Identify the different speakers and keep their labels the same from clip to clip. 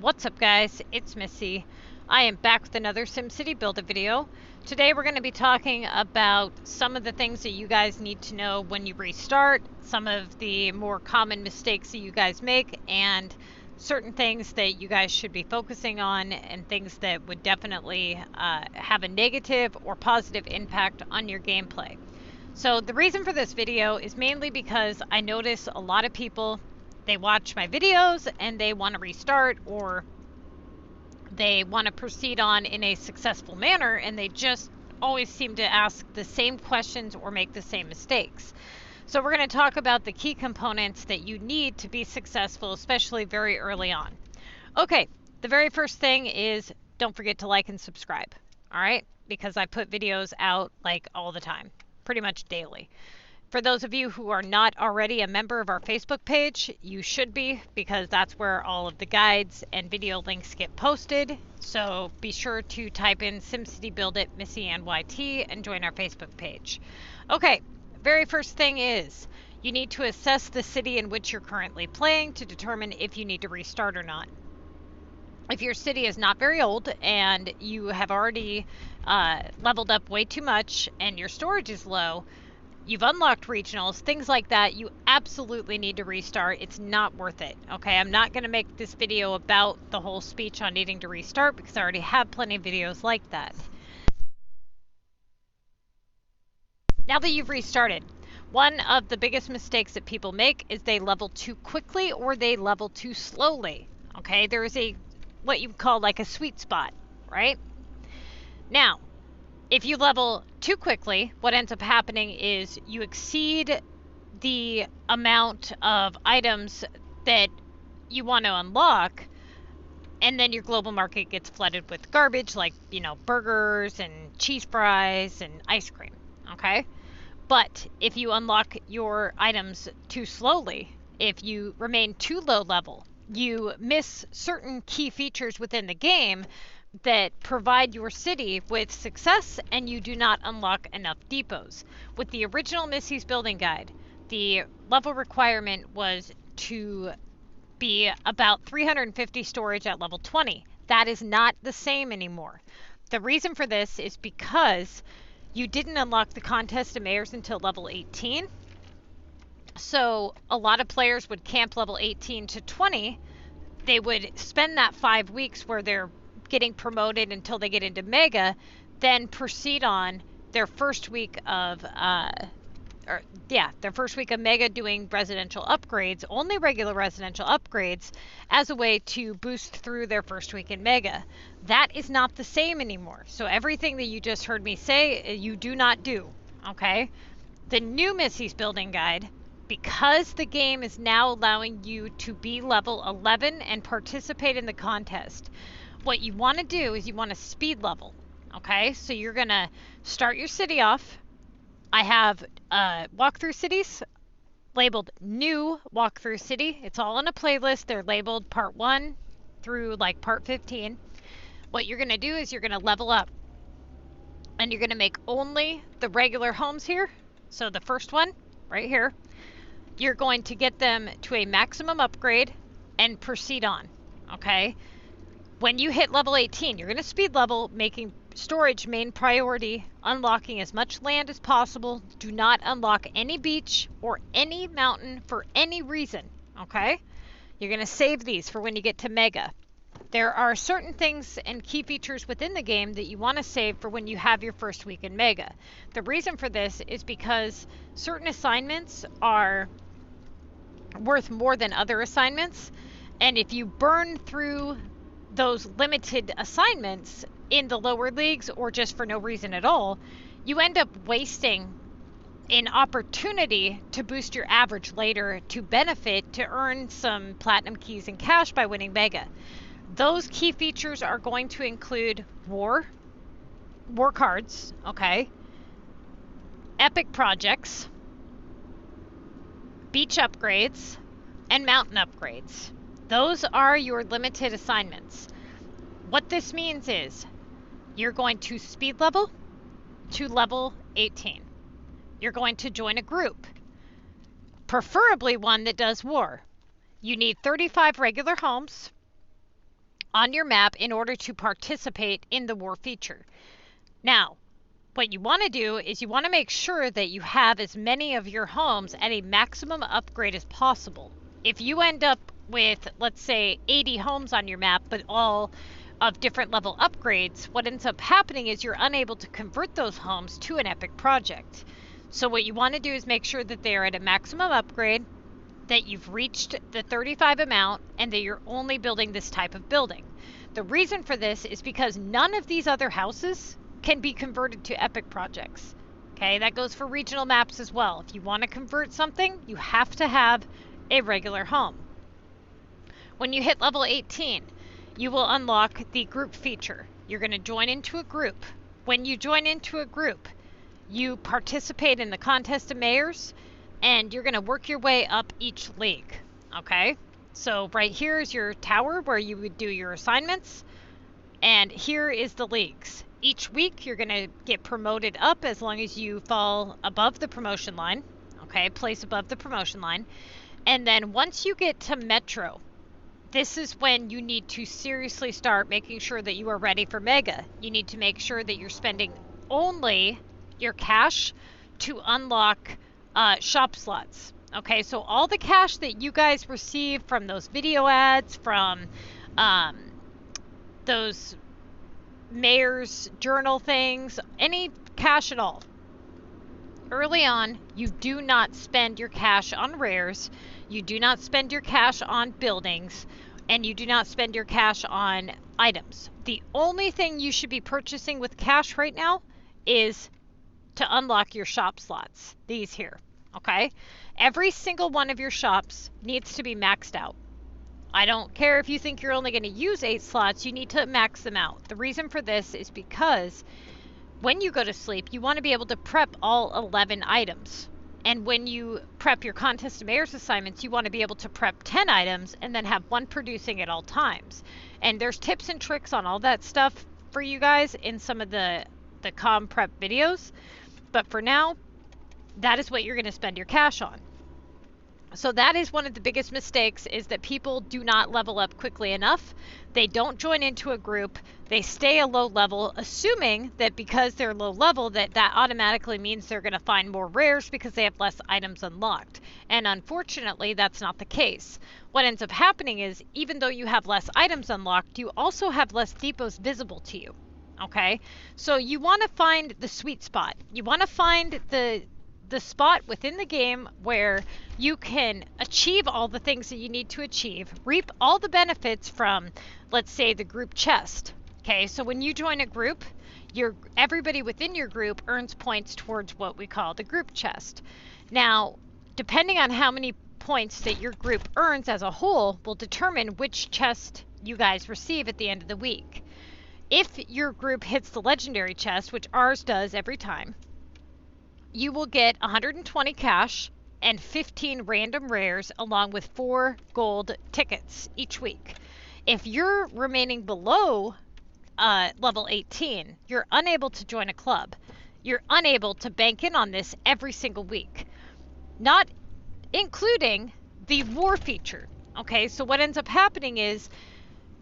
Speaker 1: What's up guys, it's Missy. I am back with another SimCity Buildit video. Today we're going to be talking about some of the things that you guys need to know when you restart, some of the more common mistakes that you guys make, and certain things that you guys should be focusing on and things that would definitely have a negative or positive impact on your gameplay. So the reason for this video is mainly because I notice a lot of people, they watch my videos and they want to restart, or they want to proceed on in a successful manner, and they just always seem to ask the same questions or make the same mistakes. So we're going to talk about the key components that you need to be successful, especially very early on. Okay, the very first thing is don't forget to like and subscribe, all right? Because I put videos out like all the time, pretty much daily. For those of you who are not already a member of our Facebook page, you should be, because that's where all of the guides and video links get posted. So be sure to type in SimCity Buildit MissyAnne and join our Facebook page. Okay, very first thing is you need to assess the city in which you're currently playing to determine if you need to restart or not. If your city is not very old and you have already leveled up way too much and your storage is low, you've unlocked regionals, things like that, you absolutely need to restart. It's not worth it. Okay, I'm not going to make this video about the whole speech on needing to restart because I already have plenty of videos like that. Now that you've restarted, one of the biggest mistakes that people make is they level too quickly or they level too slowly. Okay, there is what you call like a sweet spot, right? Now, if you level too quickly, what ends up happening is you exceed the amount of items that you want to unlock, and then your global market gets flooded with garbage like, you know, burgers and cheese fries and ice cream, okay? But if you unlock your items too slowly, if you remain too low level, you miss certain key features within the game that provide your city with success, and you do not unlock enough depots. With the original Missy's Building Guide, the level requirement was to be about 350 storage at level 20. That is not the same anymore. The reason for this is because you didn't unlock the contest of mayors until level 18. So a lot of players would camp level 18 to 20. They would spend that 5 weeks where they're getting promoted until they get into Mega, then proceed on their first week of Mega doing residential upgrades, only regular residential upgrades, as a way to boost through their first week in Mega. That is not the same anymore. So everything that you just heard me say, you do not do, okay? The new Missy's Building Guide, because the game is now allowing you to be level 11 and participate in the contest, what you want to do is you want to speed level, okay? So you're going to start your city off. I have walkthrough cities labeled new walkthrough city. It's all in a playlist. They're labeled part 1 through like part 15. What you're going to do is you're going to level up, and you're going to make only the regular homes here. So the first one right here, you're going to get them to a maximum upgrade and proceed on, okay? When you hit level 18, you're going to speed level, making storage main priority, unlocking as much land as possible. Do not unlock any beach or any mountain for any reason, okay? You're going to save these for when you get to Mega. There are certain things and key features within the game that you want to save for when you have your first week in Mega. The reason for this is because certain assignments are worth more than other assignments, and if you burn through those limited assignments in the lower leagues or just for no reason at all, you end up wasting an opportunity to boost your average later to benefit to earn some platinum keys and cash by winning Mega. Those key features are going to include war cards, okay, epic projects, beach upgrades, and mountain upgrades. Those are your limited assignments. What this means is you're going to speed level to level 18. You're going to join a group, preferably one that does war. You need 35 regular homes, on your map in order to participate in the war feature. Now, what you want to do is you want to make sure that you have as many of your homes at a maximum upgrade as possible. If you end up with, let's say, 80 homes on your map, but all of different level upgrades, what ends up happening is you're unable to convert those homes to an epic project. So what you want to do is make sure that they are at a maximum upgrade, that you've reached the 35 amount, and that you're only building this type of building. The reason for this is because none of these other houses can be converted to epic projects. Okay, that goes for regional maps as well. If you want to convert something, you have to have a regular home. When you hit level 18, you will unlock the group feature. You're going to join into a group. When you join into a group, you participate in the contest of mayors, and you're going to work your way up each league. Okay, so right here is your tower where you would do your assignments, and here is the leagues. Each week you're going to get promoted up as long as you fall above the promotion line. Okay, place above the promotion line. And then once you get to Metro, this is when you need to seriously start making sure that you are ready for Mega. You need to make sure that you're spending only your cash to unlock shop slots. Okay, so all the cash that you guys receive from those video ads, from those mayor's journal things, any cash at all, early on, you do not spend your cash on rares, you do not spend your cash on buildings, and you do not spend your cash on items. The only thing you should be purchasing with cash right now is to unlock your shop slots, these here. Okay, every single one of your shops needs to be maxed out. I don't care if you think you're only going to use 8 slots, you need to max them out. The reason for this is because when you go to sleep, you want to be able to prep all 11 items. And when you prep your Contest of Mayors assignments, you want to be able to prep 10 items and then have one producing at all times. And there's tips and tricks on all that stuff for you guys in some of the comm prep videos. But for now, that is what you're going to spend your cash on. So that is one of the biggest mistakes, is that people do not level up quickly enough. They don't join into a group. They stay a low level, assuming that because they're low level, that automatically means they're going to find more rares because they have less items unlocked. And unfortunately, that's not the case. What ends up happening is, even though you have less items unlocked, you also have less depots visible to you. Okay? So you want to find the sweet spot. You want to find the spot within the game where you can achieve all the things that you need to achieve, reap all the benefits from, let's say, the group chest. Okay, so when you join a group, everybody within your group earns points towards what we call the group chest. Now, depending on how many points that your group earns as a whole will determine which chest you guys receive at the end of the week. If your group hits the legendary chest, which ours does every time, you will get 120 cash and 15 random rares along with 4 gold tickets each week. If you're remaining below level 18, you're unable to join a club. You're unable to bank in on this every single week, not including the war feature. Okay, so what ends up happening is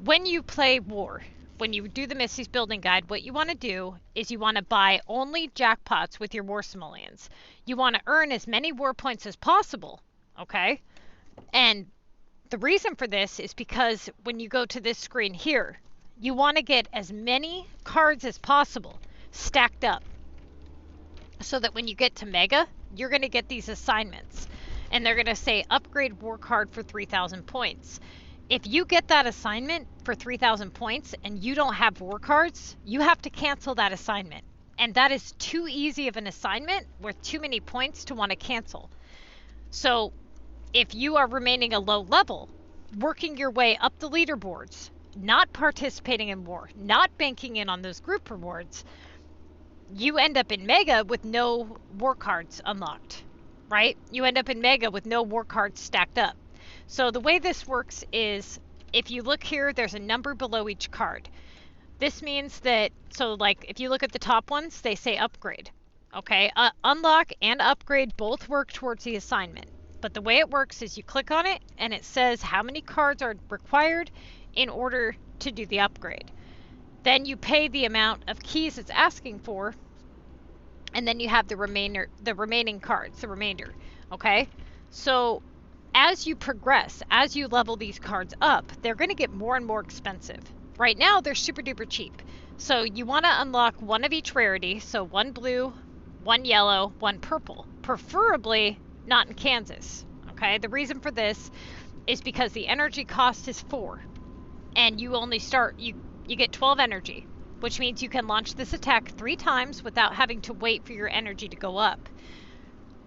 Speaker 1: when you play war, when you do the Missy's Building Guide, what you want to do is you want to buy only jackpots with your war simoleons. You want to earn as many war points as possible, okay? And the reason for this is because when you go to this screen here, you want to get as many cards as possible stacked up so that when you get to Mega, you're going to get these assignments. And they're going to say, upgrade war card for 3,000 points. If you get that assignment for 3,000 points and you don't have war cards, you have to cancel that assignment. And that is too easy of an assignment worth too many points to want to cancel. So if you are remaining a low level, working your way up the leaderboards, not participating in war, not banking in on those group rewards, you end up in Mega with no war cards unlocked, right? You end up in Mega with no war cards stacked up. So the way this works is, if you look here, there's a number below each card. This means that, so like if you look at the top ones, they say upgrade. Okay, unlock and upgrade both work towards the assignment. But the way it works is you click on it and it says how many cards are required in order to do the upgrade. Then you pay the amount of keys it's asking for, and then you have the remaining cards, the remainder. Okay? So as you progress, as you level these cards up, they're going to get more and more expensive. Right now, they're super duper cheap. So you want to unlock one of each rarity, so one blue, one yellow, one purple, preferably not in Kansas. Okay, the reason for this is because the energy cost is 4, and you only start, you get 12 energy, which means you can launch this attack 3 times without having to wait for your energy to go up.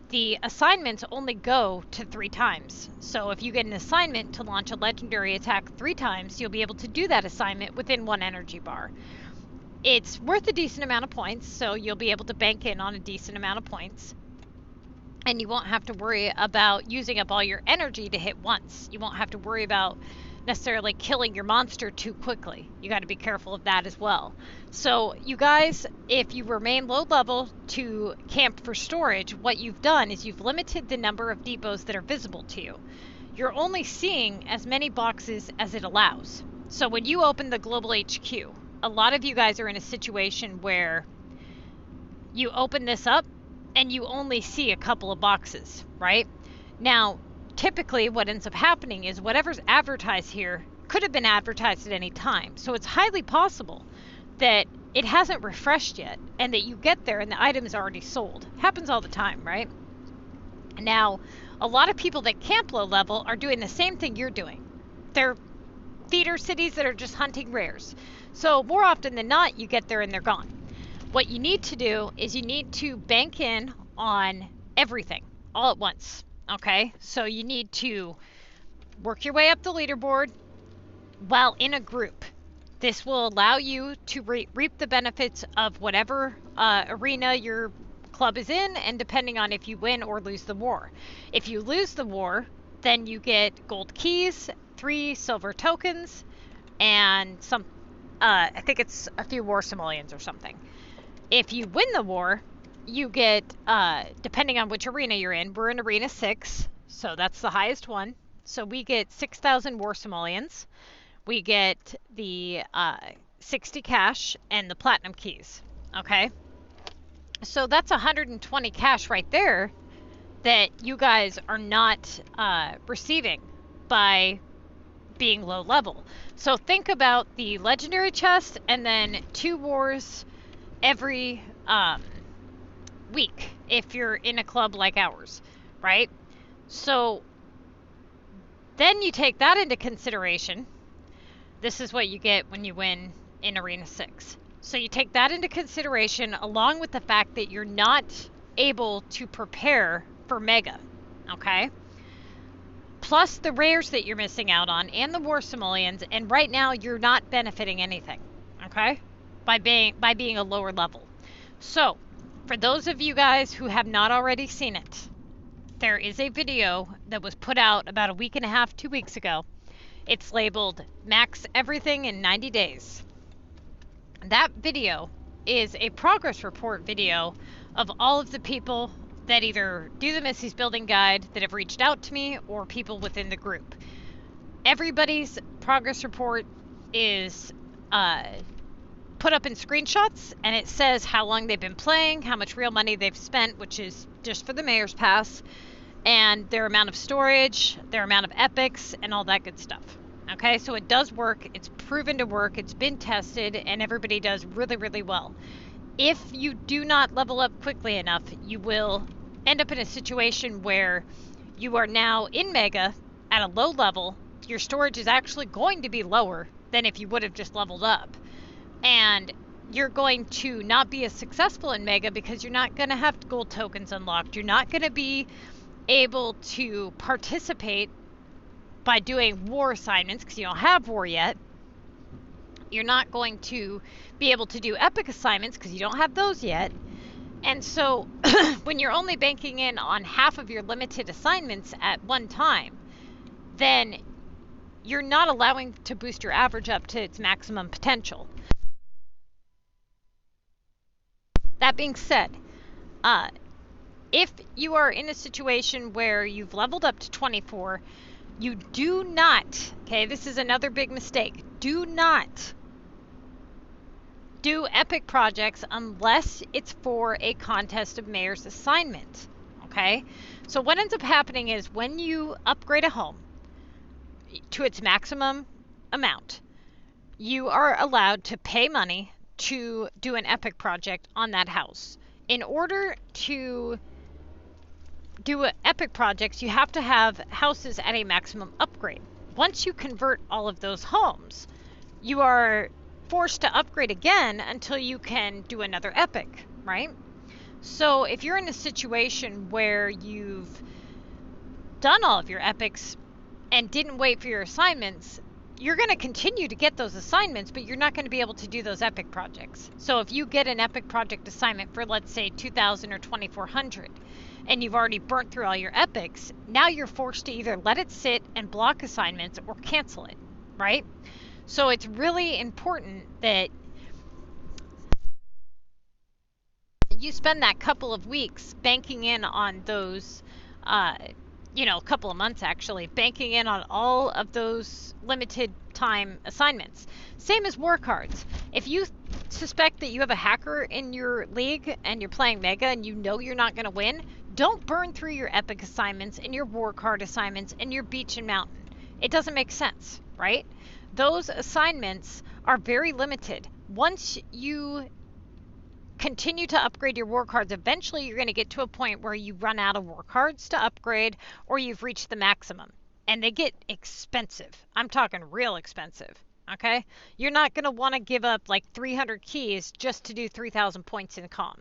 Speaker 1: The assignments only go to 3 times. So if you get an assignment to launch a legendary attack 3 times, you'll be able to do that assignment within 1 energy bar. It's worth a decent amount of points, so you'll be able to bank in on a decent amount of points. And you won't have to worry about using up all your energy to hit once. You won't have to worry about necessarily killing your monster too quickly. You got to be careful of that as well. So you guys, if you remain low level to camp for storage, what you've done is you've limited the number of depots that are visible to you. You're only seeing as many boxes as it allows. So when you open the global HQ, a lot of you guys are in a situation where you open this up and you only see a couple of boxes, right? Now, typically what ends up happening is whatever's advertised here could have been advertised at any time. So it's highly possible that it hasn't refreshed yet and that you get there and the item is already sold. Happens all the time, right? Now, a lot of people that camp low level are doing the same thing you're doing. They're feeder cities that are just hunting rares. So more often than not, you get there and they're gone. What you need to do is you need to bank in on everything all at once. Okay, so you need to work your way up the leaderboard while in a group. This will allow you to reap the benefits of whatever arena your club is in, and depending on if you win or lose the war. If you lose the war, then you get gold keys, 3 silver tokens, and some, I think it's a few war simoleons or something. If you win the war, you get, depending on which arena you're in, we're in Arena 6, so that's the highest one. So we get 6,000 war simoleons. We get the 60 cash and the platinum keys, okay? So that's 120 cash right there that you guys are not receiving by being low level. So think about the legendary chest and then 2 wars every week if you're in a club like ours, right? So then you take that into consideration. This is what you get when you win in Arena 6. So you take that into consideration along with the fact that you're not able to prepare for Mega, okay? Plus the rares that you're missing out on and the war simoleons, and right now you're not benefiting anything, okay? By being a lower level. So for those of you guys who have not already seen it, there is a video that was put out about a week and a half, 2 weeks ago. It's labeled Max Everything in 90 Days. That video is a progress report video of all of the people that either do the Missy's Building Guide that have reached out to me or people within the group. Everybody's progress report is put up in screenshots, and it says how long they've been playing, how much real money they've spent, which is just for the mayor's pass, and their amount of storage, their amount of epics, and all that good stuff. Okay, so it does work. It's proven to work. It's been tested, and everybody does really, really well. If you do not level up quickly enough, you will end up in a situation where you are now in Mega at a low level. Your storage is actually going to be lower than if you would have just leveled up. And you're going to not be as successful in Mega because you're not going to have gold tokens unlocked. You're not going to be able to participate by doing war assignments because you don't have war yet. You're not going to be able to do epic assignments because you don't have those yet. And so when you're only banking in on half of your limited assignments at one time, then you're not allowing to boost your average up to its maximum potential. That being said, if you are in a situation where you've leveled up to 24, You do not, okay, this is another big mistake. Do not do epic projects unless it's for a contest of mayor's assignment, okay? So what ends up happening is when you upgrade a home to its maximum amount, you are allowed to pay money to do an epic project on that house. In order to do epic projects, you have to have houses at a maximum upgrade. Once you convert all of those homes, you are forced to upgrade again until you can do another epic, right? So if you're in a situation where you've done all of your epics and didn't wait for your assignments, you're going to continue to get those assignments, but you're not going to be able to do those epic projects. So if you get an epic project assignment for, let's say, 2,000 or 2,400, and you've already burnt through all your epics, now you're forced to either let it sit and block assignments or cancel it, right? So it's really important that you spend that couple of weeks banking in on those, a couple of months actually, banking in on all of those limited time assignments. Same as war cards. If you suspect that you have a hacker in your league and you're playing Mega and you know you're not going to win, don't burn through your epic assignments and your war card assignments and your beach and mountain. It doesn't make sense, right? Those assignments are very limited. Once you continue to upgrade your war cards, eventually you're going to get to a point where you run out of war cards to upgrade or you've reached the maximum. And they get expensive. I'm talking real expensive, okay? You're not going to want to give up like 300 keys just to do 3,000 points in comm.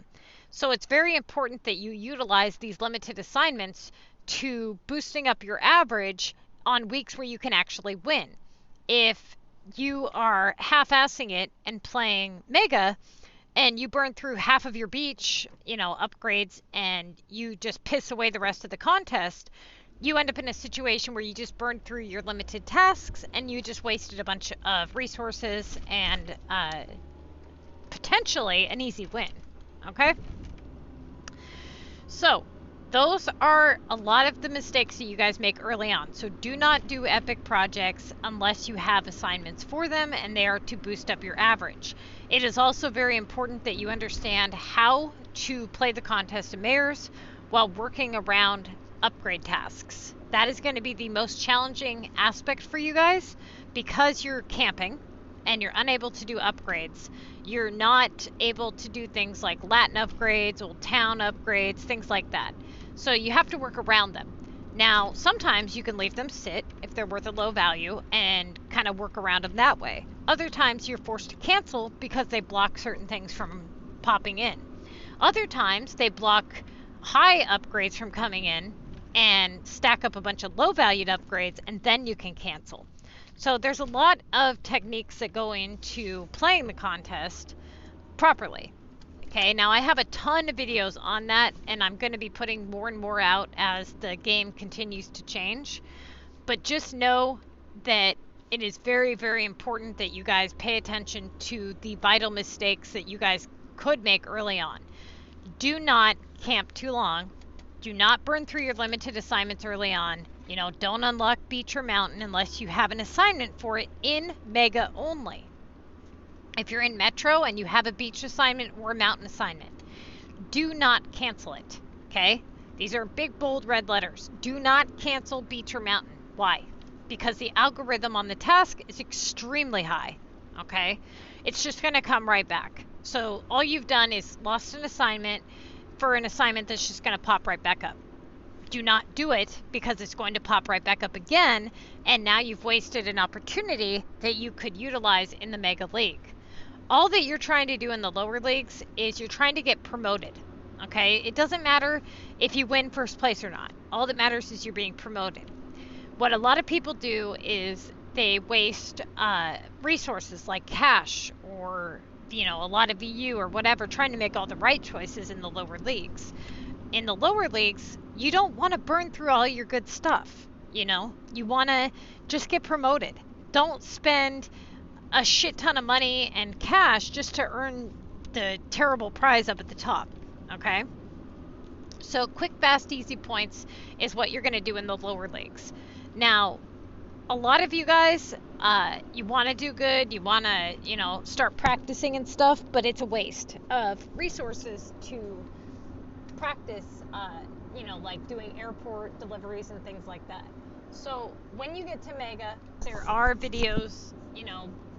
Speaker 1: So it's very important that you utilize these limited assignments to boosting up your average on weeks where you can actually win. If you are half-assing it and playing Mega and you burn through half of your beach, upgrades, and you just piss away the rest of the contest, you end up in a situation where you just burned through your limited tasks and you just wasted a bunch of resources and potentially an easy win, okay? So those are a lot of the mistakes that you guys make early on. So do not do epic projects unless you have assignments for them and they are to boost up your average. It is also very important that you understand how to play the contest of mayors while working around upgrade tasks. That is going to be the most challenging aspect for you guys because you're camping and you're unable to do upgrades. You're not able to do things like Latin upgrades, old town upgrades, things like that. So you have to work around them. Now, sometimes you can leave them sit if they're worth a low value and kind of work around them that way. Other times you're forced to cancel because they block certain things from popping in. Other times they block high upgrades from coming in and stack up a bunch of low valued upgrades and then you can cancel. So there's a lot of techniques that go into playing the contest properly. Okay, now I have a ton of videos on that and I'm going to be putting more and more out as the game continues to change. But just know that it is very, very important that you guys pay attention to the vital mistakes that you guys could make early on. Do not camp too long. Do not burn through your limited assignments early on. Don't unlock beach or mountain unless you have an assignment for it in Mega only. If you're in Metro and you have a beach assignment or a mountain assignment, do not cancel it, okay? These are big, bold red letters. Do not cancel beach or mountain. Why? Because the algorithm on the task is extremely high, okay? It's just going to come right back. So all you've done is lost an assignment for an assignment that's just going to pop right back up. Do not do it because it's going to pop right back up again, and now you've wasted an opportunity that you could utilize in the Mega League. All that you're trying to do in the lower leagues is you're trying to get promoted, okay? It doesn't matter if you win first place or not. All that matters is you're being promoted. What a lot of people do is they waste resources like cash or a lot of VU or whatever, trying to make all the right choices in the lower leagues. In the lower leagues, you don't want to burn through all your good stuff. You want to just get promoted. Don't spend a shit ton of money and cash just to earn the terrible prize up at the top, okay? So quick, fast, easy points is what you're going to do in the lower leagues. Now, a lot of you guys, you want to do good, you want to, start practicing and stuff, but it's a waste of resources to practice, like doing airport deliveries and things like that. So when you get to Mega, there are videos,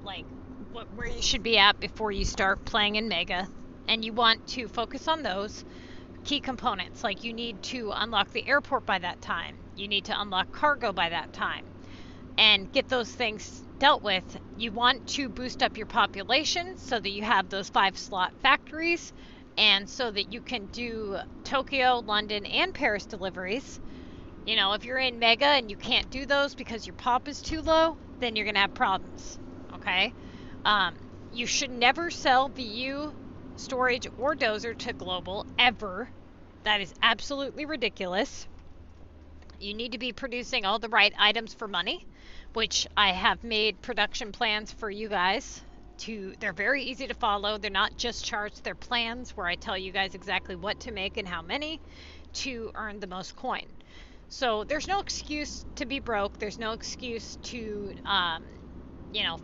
Speaker 1: like where you should be at before you start playing in Mega, and you want to focus on those key components. Like you need to unlock the airport by that time, you need to unlock cargo by that time, and get those things dealt with. You want to boost up your population so that you have those 5-slot factories, and so that you can do Tokyo, London, and Paris deliveries. If you're in Mega and you can't do those because your pop is too low, then you're going to have problems, okay? You should never sell VU, storage, or dozer to global, ever. That is absolutely ridiculous. You need to be producing all the right items for money, which I have made production plans for you guys. They're very easy to follow. They're not just charts, they're plans where I tell you guys exactly what to make and how many to earn the most coin. So there's no excuse to be broke. There's no excuse to,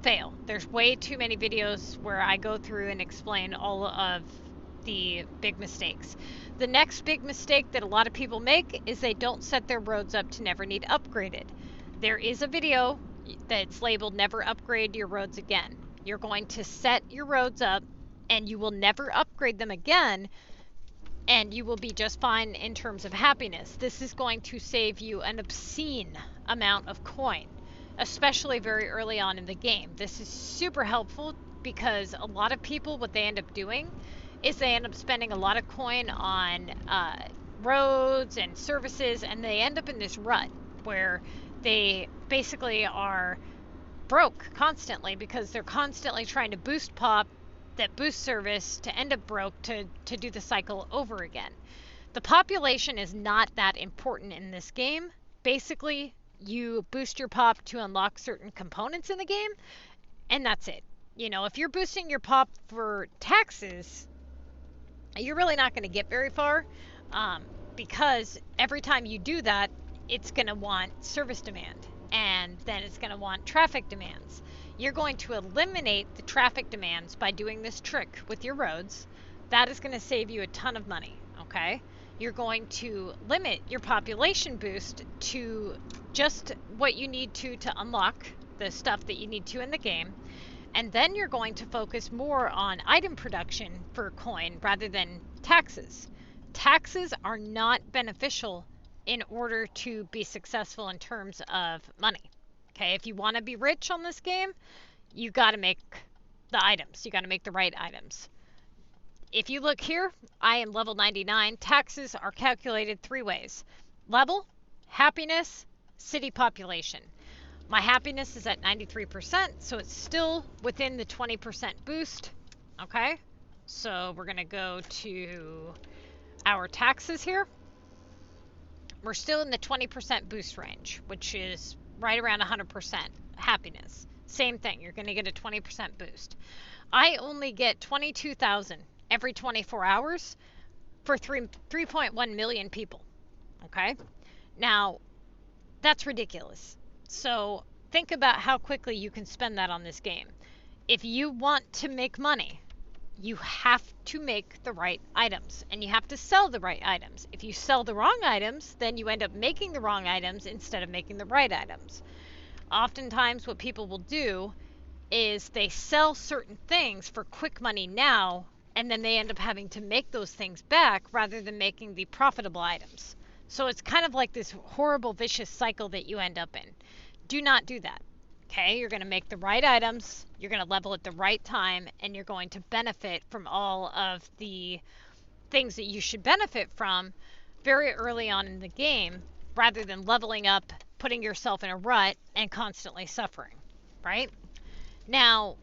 Speaker 1: fail. There's way too many videos where I go through and explain all of the big mistakes. The next big mistake that a lot of people make is they don't set their roads up to never need upgraded. There is a video that's labeled "Never Upgrade Your Roads Again." You're going to set your roads up and you will never upgrade them again, and you will be just fine in terms of happiness. This is going to save you an obscene amount of coin, especially very early on in the game. This is super helpful because a lot of people, what they end up doing is they end up spending a lot of coin on roads and services, and they end up in this rut where they basically are broke constantly because they're constantly trying to boost pop that boost service to end up broke to do the cycle over again. The population is not that important in this game. Basically, you boost your pop to unlock certain components in the game, and that's it. If you're boosting your pop for taxes, you're really not going to get very far, because every time you do that, it's going to want service demand, and then it's going to want traffic demands. You're going to eliminate the traffic demands by doing this trick with your roads. That is going to save you a ton of money, okay? You're going to limit your population boost to just what you need to unlock the stuff that you need to in the game. And then you're going to focus more on item production for coin rather than taxes. Taxes are not beneficial in order to be successful in terms of money. Okay, if you want to be rich on this game, you got to make the items. You got to make the right items. If you look here, I am level 99. Taxes are calculated 3 ways: level, happiness, city population. My happiness is at 93%, so it's still within the 20% boost. Okay, so we're going to go to our taxes here. We're still in the 20% boost range, which is right around 100% happiness. Same thing, you're going to get a 20% boost. I only get 22,000 every 24 hours for 3.1 million people. Okay? Now, that's ridiculous. So think about how quickly you can spend that on this game. If you want to make money, you have to make the right items, and you have to sell the right items. If you sell the wrong items, then you end up making the wrong items instead of making the right items. Oftentimes what people will do is they sell certain things for quick money now, and then they end up having to make those things back rather than making the profitable items. So it's kind of like this horrible vicious cycle that you end up in. Do not do that. Okay, you're going to make the right items, you're going to level at the right time, and you're going to benefit from all of the things that you should benefit from very early on in the game, rather than leveling up, putting yourself in a rut, and constantly suffering, right? Now,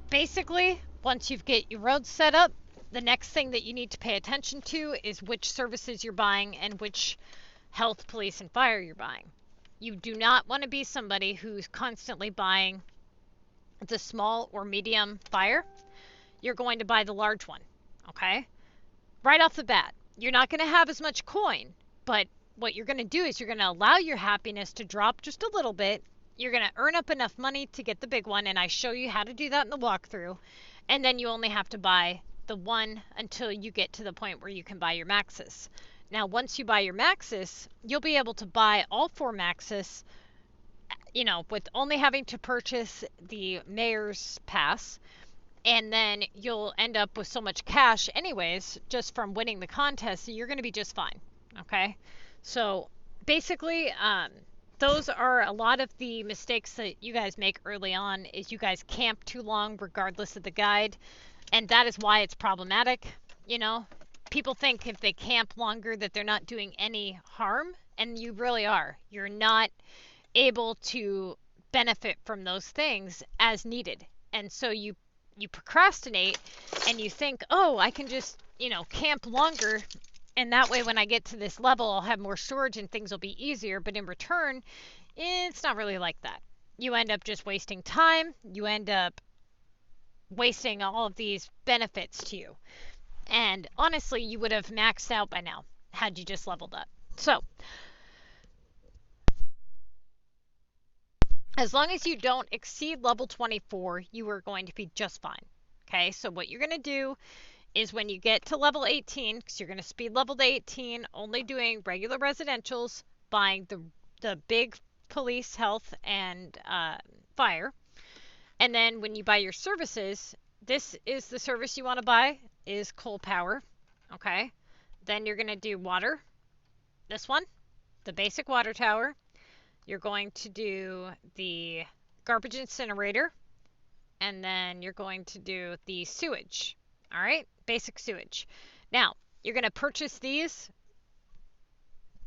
Speaker 1: basically, once you get your roads set up, the next thing that you need to pay attention to is which services you're buying and which health, police, and fire you're buying. You do not want to be somebody who's constantly buying the small or medium fire. You're going to buy the large one, okay? Right off the bat. You're not going to have as much coin, but what you're going to do is you're going to allow your happiness to drop just a little bit. You're going to earn up enough money to get the big one, and I show you how to do that in the walkthrough. And then you only have to buy the one until you get to the point where you can buy your maxes. Now, once you buy your maxes, you'll be able to buy all 4 maxes, with only having to purchase the mayor's pass. And then you'll end up with so much cash anyways, just from winning the contest, so you're going to be just fine. Okay? So basically, those are a lot of the mistakes that you guys make early on, is you guys camp too long regardless of the guide. And that is why it's problematic. People think if they camp longer that they're not doing any harm, and you really are. You're not able to benefit from those things as needed. And so you procrastinate and you think, oh, I can just, camp longer, and that way when I get to this level, I'll have more storage and things will be easier. But in return, it's not really like that. You end up just wasting time. You end up wasting all of these benefits to you. And honestly, you would have maxed out by now had you just leveled up. So, as long as you don't exceed level 24, you are going to be just fine. Okay, so what you're going to do is when you get to level 18, because you're going to speed level to 18, only doing regular residentials, buying the big police, health, and fire. And then when you buy your services, this is the service you want to buy, is coal power. Okay, then you're going to do water, this one, the basic water tower. You're going to do the garbage incinerator, and then you're going to do the sewage. All right, basic sewage. Now, you're going to purchase these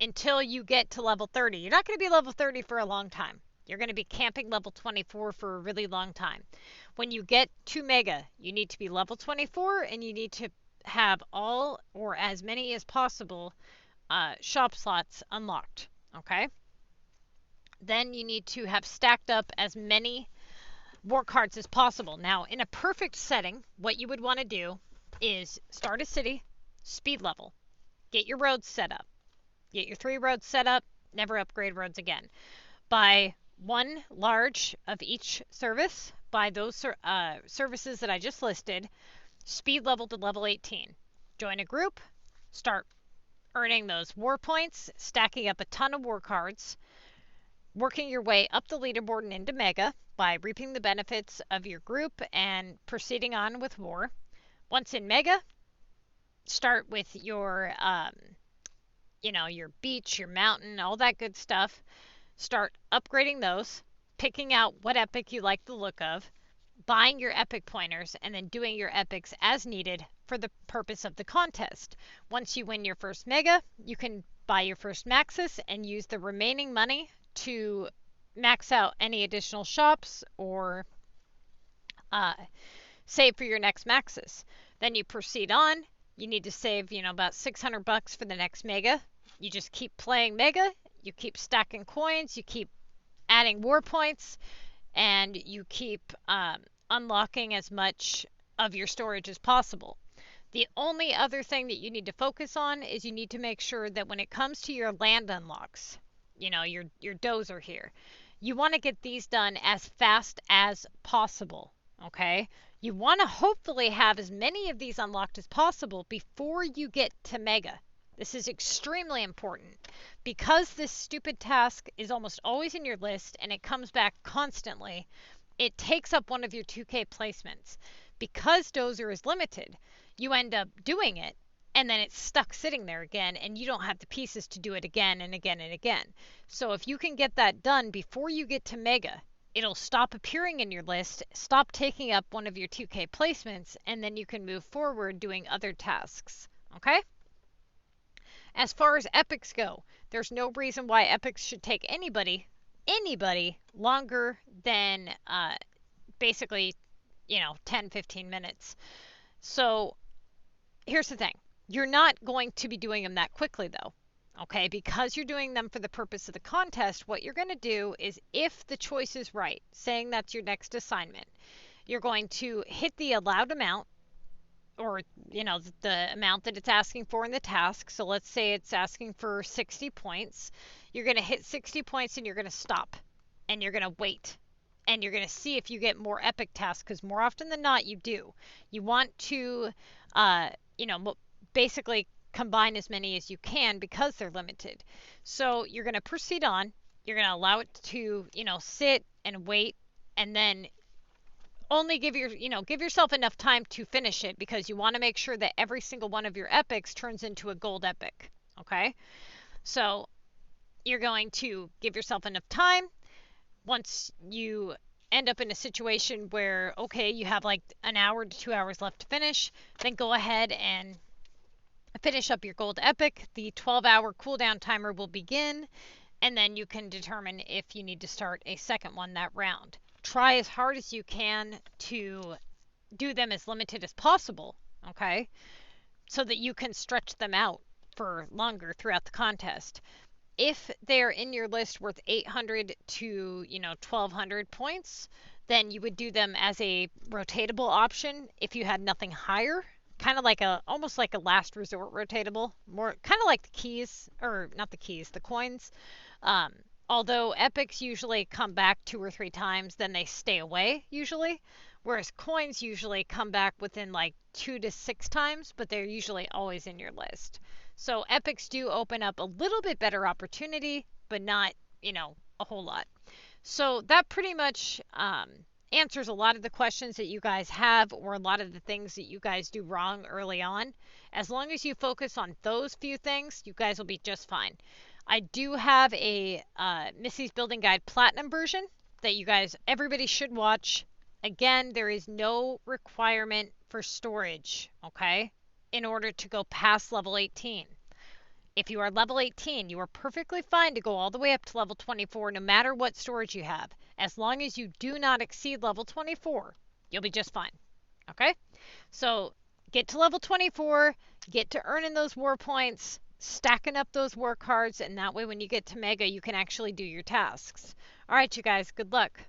Speaker 1: until you get to level 30. You're not going to be level 30 for a long time. You're going to be camping level 24 for a really long time. When you get to Mega, you need to be level 24, and you need to have all or as many as possible shop slots unlocked. Okay? Then you need to have stacked up as many war cards as possible. Now, in a perfect setting, what you would want to do is start a city, speed level, get your roads set up, get your 3 roads set up, never upgrade roads again. Buy 1 large of each service, buy those services that I just listed, speed level to level 18. Join a group, start earning those war points, stacking up a ton of war cards, working your way up the leaderboard and into Mega by reaping the benefits of your group and proceeding on with war. Once in Mega, start with your, your beach, your mountain, all that good stuff. Start upgrading those, picking out what epic you like the look of, buying your epic pointers, and then doing your epics as needed for the purpose of the contest. Once you win your first Mega, you can buy your first Maxis and use the remaining money to max out any additional shops or save for your next Maxis. Then you proceed on. You need to save, about $600 for the next Mega. You just keep playing Mega. You keep stacking coins. You keep adding war points. And you keep unlocking as much of your storage as possible. The only other thing that you need to focus on is you need to make sure that when it comes to your land unlocks, your dozer here, you want to get these done as fast as possible. Okay? You want to hopefully have as many of these unlocked as possible before you get to Mega. This is extremely important because this stupid task is almost always in your list and it comes back constantly. It takes up one of your 2K placements. Because dozer is limited, you end up doing it and then it's stuck sitting there again and you don't have the pieces to do it again and again and again. So if you can get that done before you get to Mega, it'll stop appearing in your list, stop taking up one of your 2K placements, and then you can move forward doing other tasks. Okay? As far as epics go, there's no reason why epics should take anybody longer than basically, 10, 15 minutes. So here's the thing. You're not going to be doing them that quickly, though. Okay, because you're doing them for the purpose of the contest, what you're going to do is, if the choice is right, saying that's your next assignment, you're going to hit the allowed amount or the amount that it's asking for in the task. So let's say it's asking for 60 points. You're going to hit 60 points and you're going to stop and you're going to wait and you're going to see if you get more epic tasks, because more often than not you do. You want to basically combine as many as you can because they're limited. So you're going to proceed on. You're going to allow it to sit and wait, and then only give yourself enough time to finish it, because you want to make sure that every single one of your epics turns into a gold epic. Okay, so you're going to give yourself enough time. Once you end up in a situation where, okay, you have like an hour to 2 hours left to finish, then go ahead and finish up your gold epic. The 12-hour cooldown timer will begin, and then you can determine if you need to start a second one that round. Try as hard as you can to do them as limited as possible, okay? So that you can stretch them out for longer throughout the contest. If they're in your list worth 800 to 1200 points, then you would do them as a rotatable option if you had nothing higher. Kind of like almost like a last resort rotatable, more kind of like the keys, or not the keys, the coins. Although epics usually come back 2 or 3 times, then they stay away usually, whereas coins usually come back within like 2 to 6 times, but they're usually always in your list. So epics do open up a little bit better opportunity, but not a whole lot. So that pretty much answers a lot of the questions that you guys have, or a lot of the things that you guys do wrong early on. As long as you focus on those few things, you guys will be just fine. I do have a Missy's Building Guide Platinum version that everybody should watch. Again, there is no requirement for storage, okay, in order to go past level 18. If you are level 18, you are perfectly fine to go all the way up to level 24 no matter what storage you have. As long as you do not exceed level 24, you'll be just fine. Okay? So get to level 24, get to earning those war points, stacking up those war cards, and that way when you get to Mega, you can actually do your tasks. All right, you guys, good luck.